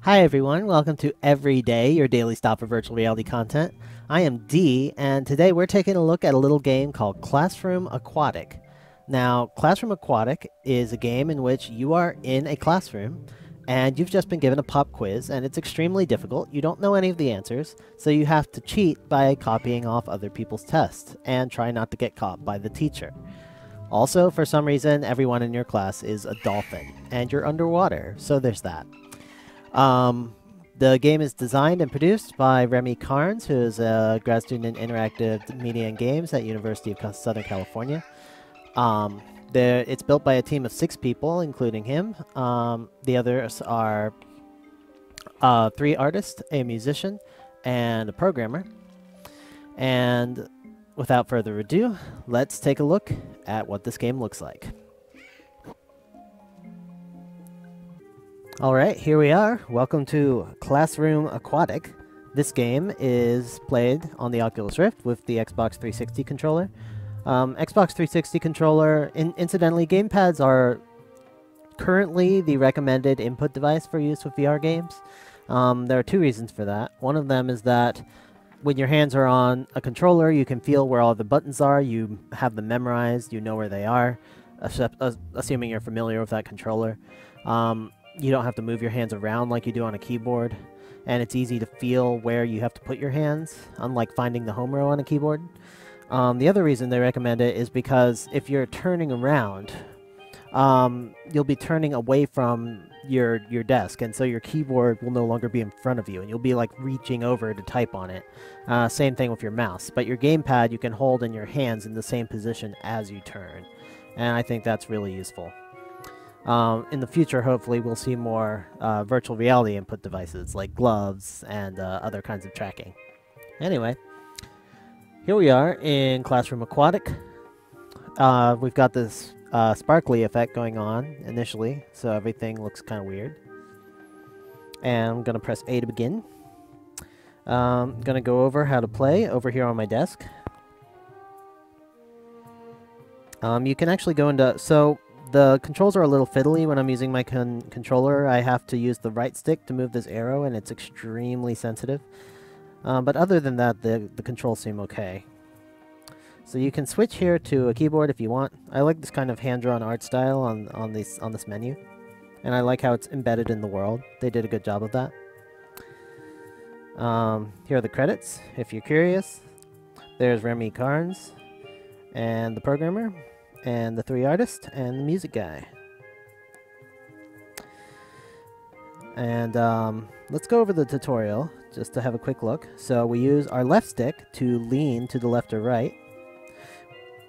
Hi everyone, welcome to Every Day, your daily stop of virtual reality content. I am D, and today we're taking a look at a little game called Classroom Aquatic. Now, Classroom Aquatic is a game in which you are in a classroom, and you've just been given a pop quiz, and it's extremely difficult. You don't know any of the answers, so you have to cheat by copying off other people's tests, and try not to get caught by the teacher. Also, for some reason, everyone in your class is a dolphin, and you're underwater, so there's that. The game is designed and produced by Remy Carnes, who is a grad student in interactive media and games at University of Southern California. It's built by a team of 6 people, including him. The others are 3 artists, a musician, and a programmer. And without further ado, let's take a look at what this game looks like. Alright, here we are. Welcome to Classroom Aquatic. This game is played on the Oculus Rift with the Xbox 360 controller. Xbox 360 controller, incidentally, gamepads are currently the recommended input device for use with VR games. There are 2 reasons for that. One of them is that when your hands are on a controller, you can feel where all the buttons are, you have them memorized, you know where they are, assuming you're familiar with that controller. You don't have to move your hands around like you do on a keyboard, and it's easy to feel where you have to put your hands, unlike finding the home row on a keyboard. The other reason they recommend it is because if you're turning around, you'll be turning away from your desk, and so your keyboard will no longer be in front of you, and you'll be like reaching over to type on it. Same thing with your mouse, but your gamepad you can hold in your hands in the same position as you turn, and I think that's really useful. In the future, hopefully, we'll see more virtual reality input devices like gloves and other kinds of tracking. Anyway, here we are in Classroom Aquatic. We've got this sparkly effect going on initially, so everything looks kind of weird. And I'm going to press A to begin. I'm going to go over how to play over here on my desk. You can actually go into... The controls are a little fiddly when I'm using my controller. I have to use the right stick to move this arrow, and it's extremely sensitive. But other than that, the controls seem okay. So you can switch here to a keyboard if you want. I like this kind of hand-drawn art style on this menu. And I like how it's embedded in the world. They did a good job of that. Here are the credits, if you're curious. There's Remy Carnes and the programmer, and the 3 artists, and the music guy. And let's go over the tutorial, just to have a quick look. So we use our left stick to lean to the left or right.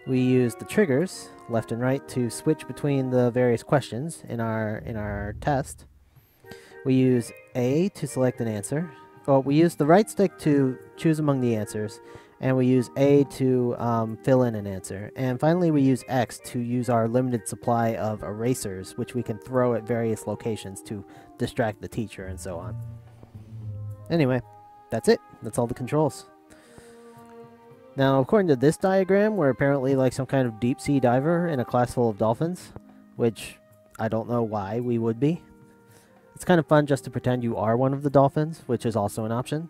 We use the triggers, left and right, to switch between the various questions in our test. We use A to select an answer. Well, we use the right stick to choose among the answers, and we use A to fill in an answer. And finally, we use X to use our limited supply of erasers, which we can throw at various locations to distract the teacher and so on. Anyway, that's it. That's all the controls. Now, according to this diagram, we're apparently like some kind of deep-sea diver in a class full of dolphins, which I don't know why we would be. It's kind of fun just to pretend you are one of the dolphins, which is also an option.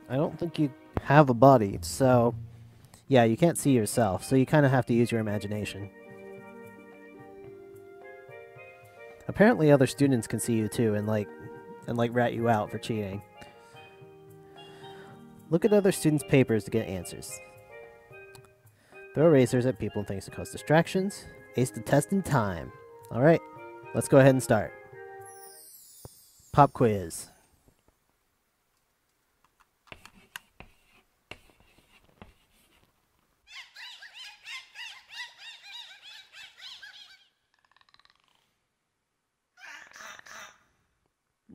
I don't think you have a body, so yeah, you can't see yourself, so you kind of have to use your imagination. Apparently other students can see you too and like rat you out for cheating. Look at other students' papers to get answers. Throw erasers at people and things to cause distractions. Ace the test in time. Alright, let's go ahead and start. Pop quiz.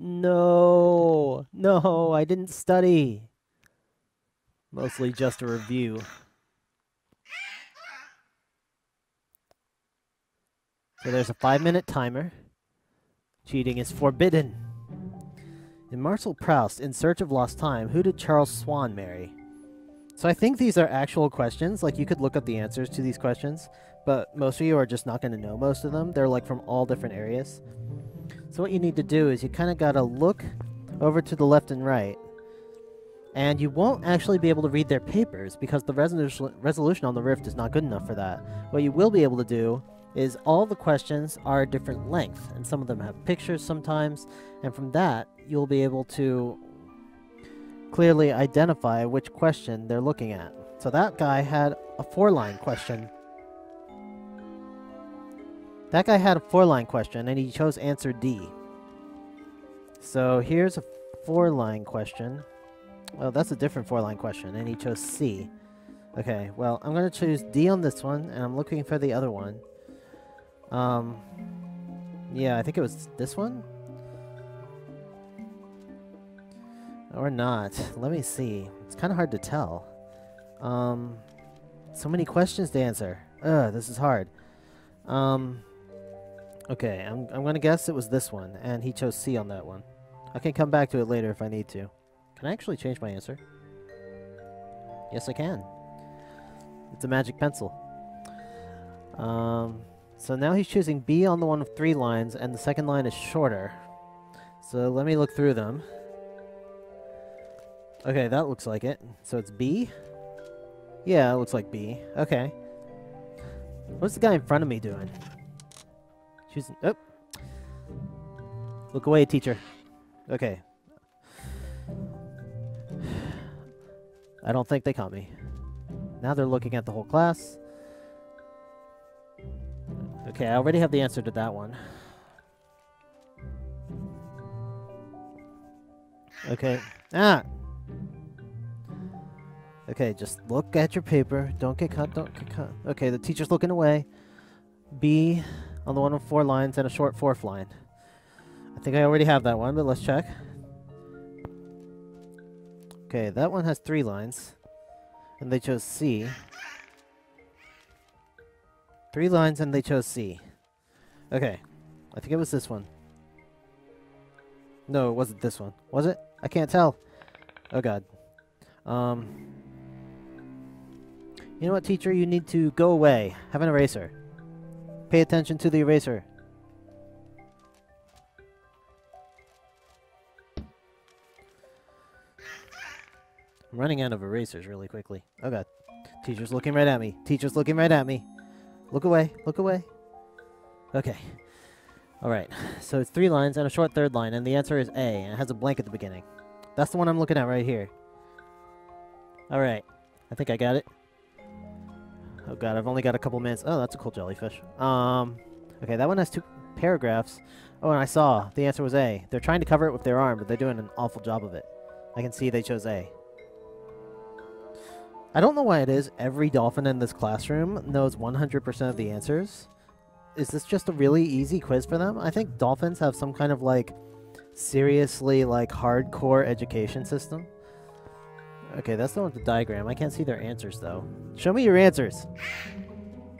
No, I didn't study. Mostly just a review. So there's a 5-minute timer. Cheating is forbidden. In Marcel Proust, In Search of Lost Time, who did Charles Swann marry? So I think these are actual questions. Like, you could look up the answers to these questions, but most of you are just not going to know most of them. They're like from all different areas. So what you need to do is you kind of got to look over to the left and right. And you won't actually be able to read their papers because the resolution on the Rift is not good enough for that. What you will be able to do is all the questions are a different length, and some of them have pictures sometimes, and from that you'll be able to clearly identify which question they're looking at. So that guy had a 4-line question. That guy had a 4-line question, and he chose answer D. So here's a 4-line question. Well, that's a different 4-line question, and he chose C. Okay, well, I'm going to choose D on this one, and I'm looking for the other one. Yeah, I think it was this one? Or not. Let me see. It's kind of hard to tell. So many questions to answer. Ugh, this is hard. Okay, I'm going to guess it was this one, and he chose C on that one. I can come back to it later if I need to. Can I actually change my answer? Yes, I can. It's a magic pencil. So now he's choosing B on the one with 3 lines, and the second line is shorter. So let me look through them. Okay, that looks like it. So it's B? Yeah, it looks like B. Okay. What's the guy in front of me doing? Choosing... Oh! Look away, teacher. Okay. I don't think they caught me. Now they're looking at the whole class. Okay, I already have the answer to that one. Okay. Ah! Okay, just look at your paper. Don't get caught, don't get caught. Okay, the teacher's looking away. B on the one with 4 lines and a short 4th line. I think I already have that one, but let's check. Okay, that one has 3 lines. And they chose C. 3 lines and they chose C. Okay. I think it was this one. No, it wasn't this one. Was it? I can't tell. Oh god. You know what, teacher? You need to go away. Have an eraser. Pay attention to the eraser. I'm running out of erasers really quickly. Oh god. Teacher's looking right at me. Teacher's looking right at me. Look away. Look away. Okay. Alright. So it's 3 lines and a short 3rd line, and the answer is A, and it has a blank at the beginning. That's the one I'm looking at right here. Alright. I think I got it. Oh god, I've only got a couple minutes. Oh, that's a cool jellyfish. Okay, that one has 2 paragraphs. Oh, and I saw. The answer was A. They're trying to cover it with their arm, but they're doing an awful job of it. I can see they chose A. I don't know why it is every dolphin in this classroom knows 100% of the answers. Is this just a really easy quiz for them? I think dolphins have some kind of, like, seriously, like, hardcore education system. Okay, that's the one with the diagram. I can't see their answers, though. Show me your answers!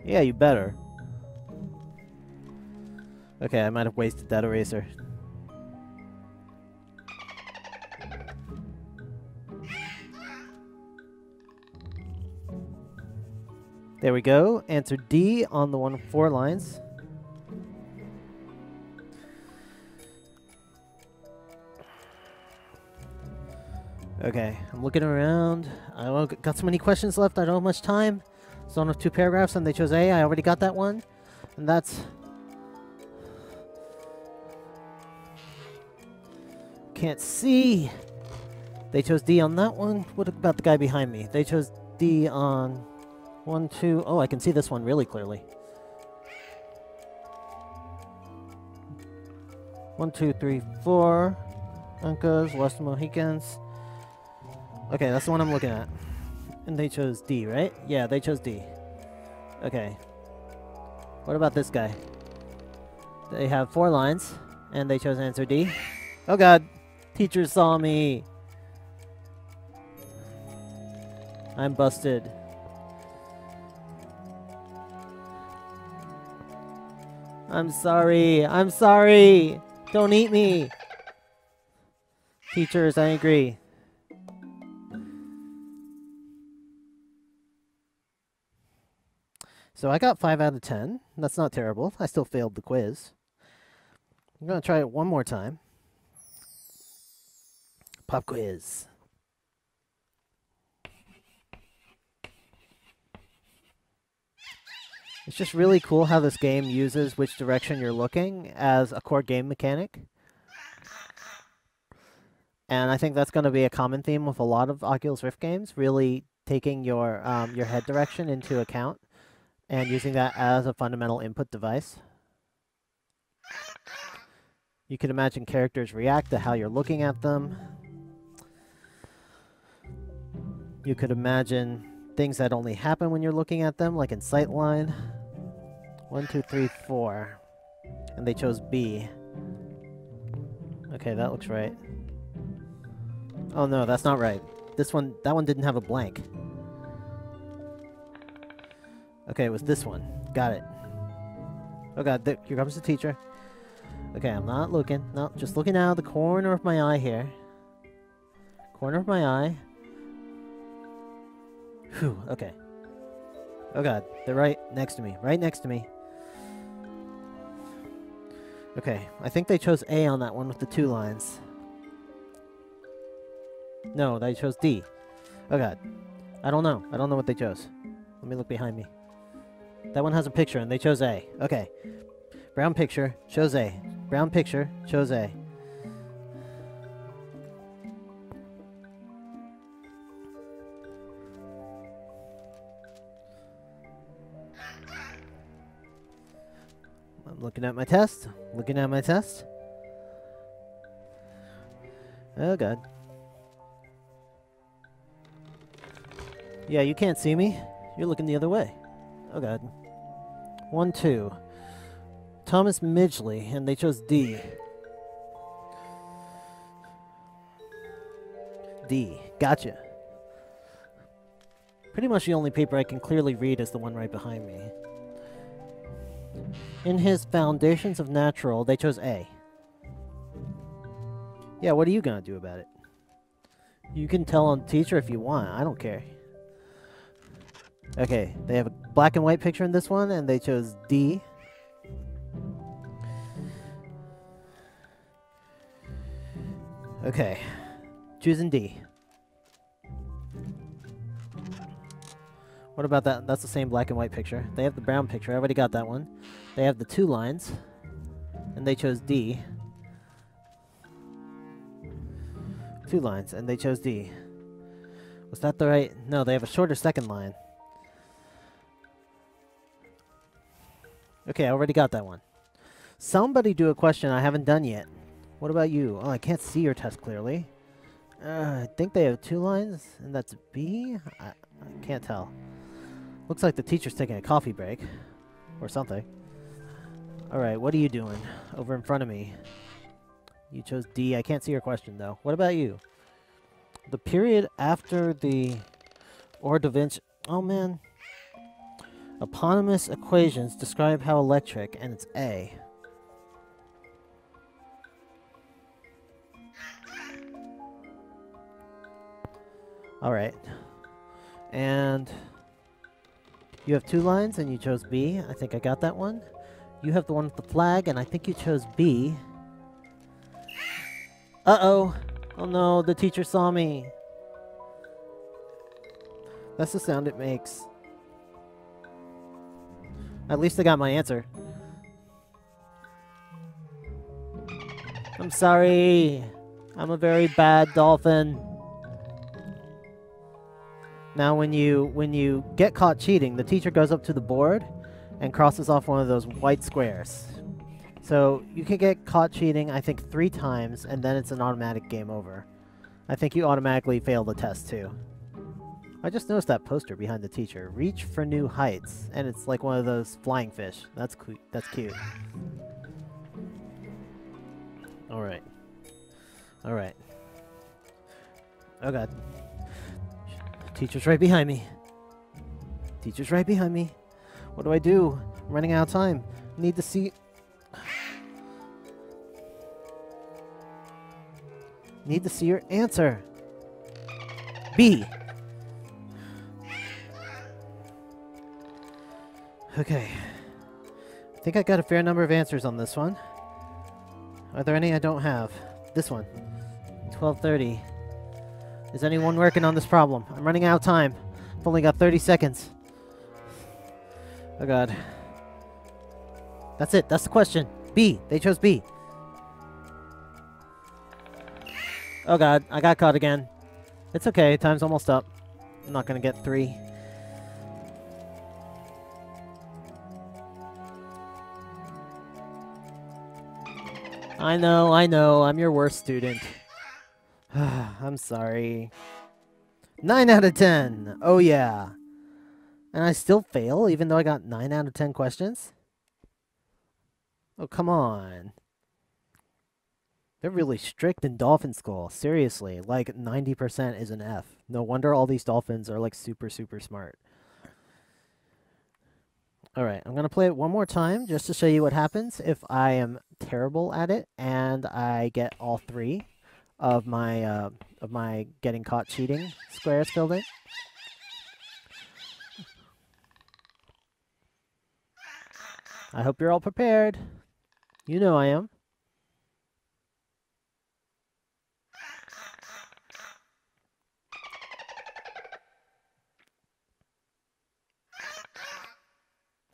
Yeah, you better. Okay, I might have wasted that eraser. There we go. Answer D on the one with 4 lines. Okay, I'm looking around. I got so many questions left. I don't have much time. So on with 2 paragraphs, and they chose A. I already got that one. And that's... Can't see. They chose D on that one. What about the guy behind me? They chose D on... 1, 2... Oh, I can see this one really clearly. 1, 2, 3, 4. Uncas, West Mohicans. Okay, that's the one I'm looking at. And they chose D, right? Yeah, they chose D. Okay. What about this guy? They have 4 lines, and they chose answer D. Oh god! Teacher saw me! I'm busted. I'm sorry! I'm sorry! Don't eat me! Teacher is angry. So I got 5 out of 10. That's not terrible. I still failed the quiz. I'm going to try it one more time. Pop quiz. It's just really cool how this game uses which direction you're looking as a core game mechanic. And I think that's going to be a common theme with a lot of Oculus Rift games, really taking your head direction into account and using that as a fundamental input device. You can imagine characters react to how you're looking at them. You could imagine things that only happen when you're looking at them, like in sightline. 1, 2, 3, 4. And they chose B. Okay, that looks right. Oh no, that's not right. That one didn't have a blank. Okay, it was this one. Got it. Oh god, here comes the teacher. Okay, I'm not looking. No, just looking out of the corner of my eye here. Corner of my eye. Whew, okay. Oh god, they're right next to me. Right next to me. Okay, I think they chose A on that one with the 2 lines. No, they chose D. Oh god. I don't know. I don't know what they chose. Let me look behind me. That one has a picture and they chose A. Okay. Brown picture, chose A. Brown picture, chose A. I'm looking at my test. Looking at my test. Oh god. Yeah, you can't see me. You're looking the other way. Oh god. 1, 2. Thomas Midgley, and they chose D. D. Gotcha. Pretty much the only paper I can clearly read is the one right behind me. In his Foundations of Natural, they chose A. Yeah, what are you gonna do about it? You can tell on the teacher if you want. I don't care. Okay, they have a black and white picture in this one, and they chose D. Okay, choosing D. What about that? That's the same black and white picture. They have the brown picture. I already got that one. They have the 2 lines, and they chose D. 2 lines, and they chose D. Was that the right? No, they have a shorter second line. Okay, I already got that one. Somebody do a question I haven't done yet. What about you? Oh, I can't see your test clearly. I think they have 2 lines, and that's B? I can't tell. Looks like the teacher's taking a coffee break. Or something. Alright, what are you doing? Over in front of me. You chose D. I can't see your question, though. What about you? The period after the Ordovich... Oh, man. Eponymous equations describe how electric, and it's A. Alright. And you have 2 lines, and you chose B. I think I got that one. You have the one with the flag, and I think you chose B. Uh-oh! Oh no, the teacher saw me! That's the sound it makes. At least I got my answer. I'm sorry. I'm a very bad dolphin. Now when you get caught cheating, the teacher goes up to the board and crosses off one of those white squares. So you can get caught cheating, I think, 3 times, and then it's an automatic game over. I think you automatically fail the test too. I just noticed that poster behind the teacher. Reach for new heights. And it's like one of those flying fish. That's cute. Alright. Alright. Oh god. Teacher's right behind me. Teacher's right behind me. What do I do? I'm running out of time. Need to see... Need to see your answer. B. Okay. I think I got a fair number of answers on this one. Are there any I don't have? This one. 1230. Is anyone working on this problem? I'm running out of time. I've only got 30 seconds. Oh god. That's it. That's the question. B. They chose B. Oh god. I got caught again. It's okay. Time's almost up. I'm not gonna get 3. I know. I'm your worst student. I'm sorry. 9 out of 10. Oh yeah. And I still fail even though I got 9 out of 10 questions? Oh, come on. They're really strict in dolphin school. Seriously, like 90% is an F. No wonder all these dolphins are like super, super smart. Alright, I'm going to play it one more time just to show you what happens if I am terrible at it and I get all 3 of my getting caught cheating squares filled in. I hope you're all prepared. You know I am.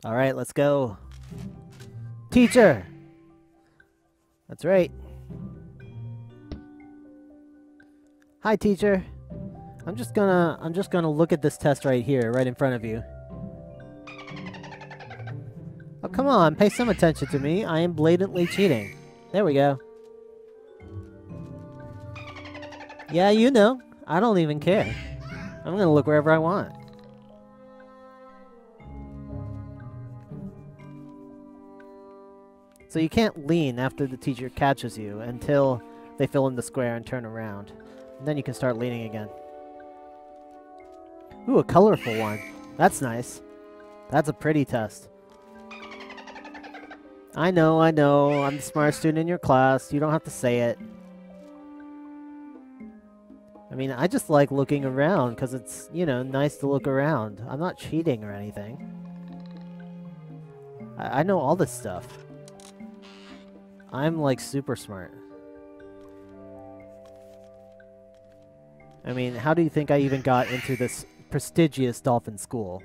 All right, let's go. Teacher. That's right. Hi, teacher. I'm just gonna look at this test right here, right in front of you. Oh, come on, pay some attention to me. I am blatantly cheating. There we go. Yeah, you know. I don't even care. I'm gonna look wherever I want. So you can't lean after the teacher catches you until they fill in the square and turn around. And then you can start leaning again. Ooh, a colorful one. That's nice. That's a pretty test. I know. I'm the smartest student in your class. You don't have to say it. I mean, I just like looking around because it's, you know, nice to look around. I'm not cheating or anything. I know all this stuff. I'm like super smart. I mean, how do you think I even got into this prestigious dolphin school?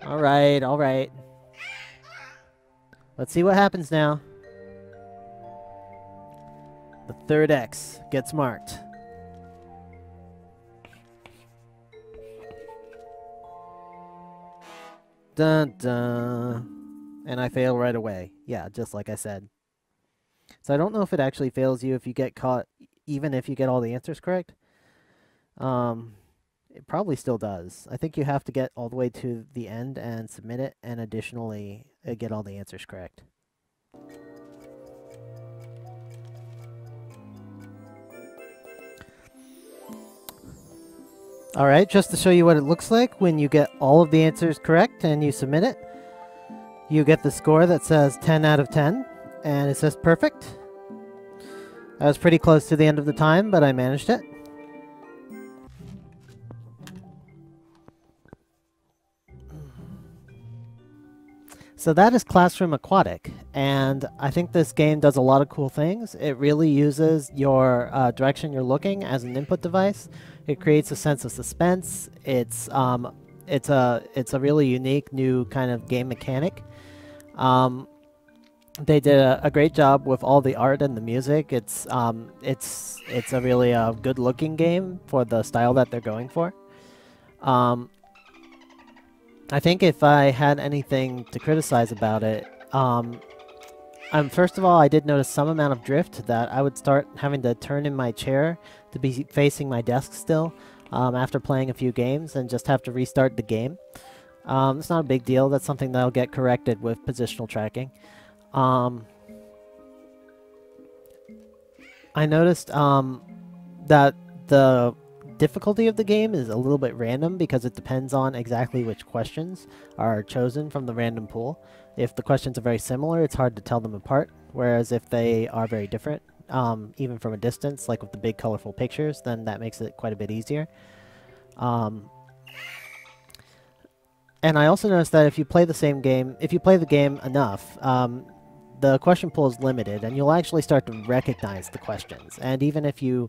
Alright, alright. Let's see what happens now. The third X gets marked. Dun dun. And I fail right away. Yeah, just like I said. So I don't know if it actually fails you if you get caught, even if you get all the answers correct. It probably still does. I think you have to get all the way to the end and submit it, and additionally get all the answers correct. Alright, just to show you what it looks like when you get all of the answers correct and you submit it. You get the score that says 10 out of 10, and it says perfect. I was pretty close to the end of the time, but I managed it. So that is Classroom Aquatic, and I think this game does a lot of cool things. It really uses your direction you're looking as an input device. It creates a sense of suspense. It's a really unique new kind of game mechanic. They did a great job with all the art and the music. It's a really good looking game for the style that they're going for. I think if I had anything to criticize about it, first of all, I did notice some amount of drift that I would start having to turn in my chair to be facing my desk still after playing a few games and just have to restart the game. It's not a big deal. That's something that'll get corrected with positional tracking. I noticed that the difficulty of the game is a little bit random because it depends on exactly which questions are chosen from the random pool. If the questions are very similar, it's hard to tell them apart, whereas if they are very different, even from a distance, like with the big colorful pictures, then that makes it quite a bit easier. And I also noticed that if you play the game enough, the question pool is limited, and you'll actually start to recognize the questions. And even if you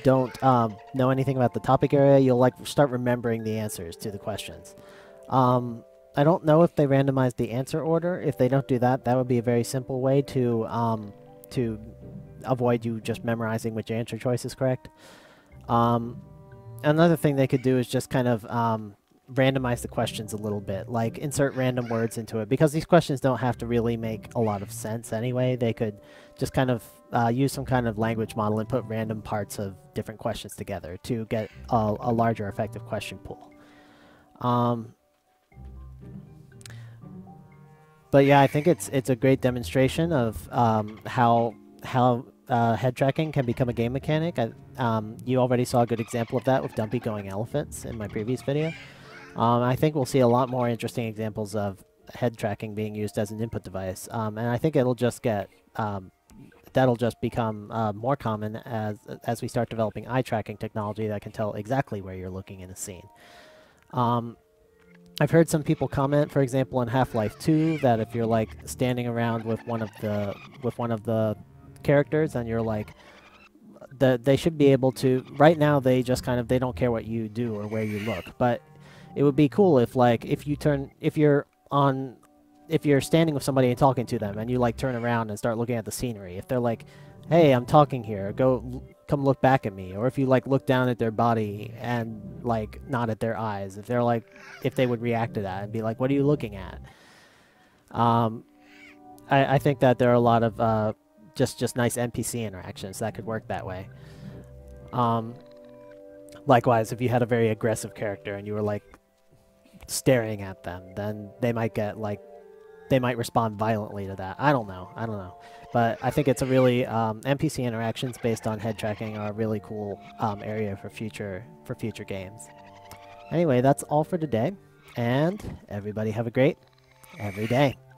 don't know anything about the topic area, you'll like start remembering the answers to the questions. I don't know if they randomize the answer order. If they don't do that, that would be a very simple way to avoid you just memorizing which answer choice is correct. Another thing they could do is just kind of randomize the questions a little bit, like insert random words into it, because these questions don't have to really make a lot of sense anyway. They could just kind of use some kind of language model and put random parts of different questions together to get a larger effective question pool. But yeah, I think it's a great demonstration of how head tracking can become a game mechanic. You already saw a good example of that with Dumpy going elephants in my previous video. I think we'll see a lot more interesting examples of head tracking being used as an input device, and I think it'll just get that'll just become more common as we start developing eye tracking technology that can tell exactly where you're looking in a scene. I've heard some people comment, for example, in Half-Life 2, that if you're like standing around with one of the characters and you're like, they should be able to. Right now, they just kind of they don't care what you do or where you look, but it would be cool if like if you're standing with somebody and talking to them and you like turn around and start looking at the scenery. If they're like, "Hey, I'm talking here. Come look back at me," or if you like look down at their body and like not at their eyes, if they would react to that and be like, "What are you looking at?" I think that there are a lot of just nice NPC interactions that could work that way. Likewise, if you had a very aggressive character and you were like staring at them, then they might respond violently to that. I don't know. But I think it's a really NPC interactions based on head tracking are a really cool area for future games. Anyway, that's all for today, and everybody have a great every day.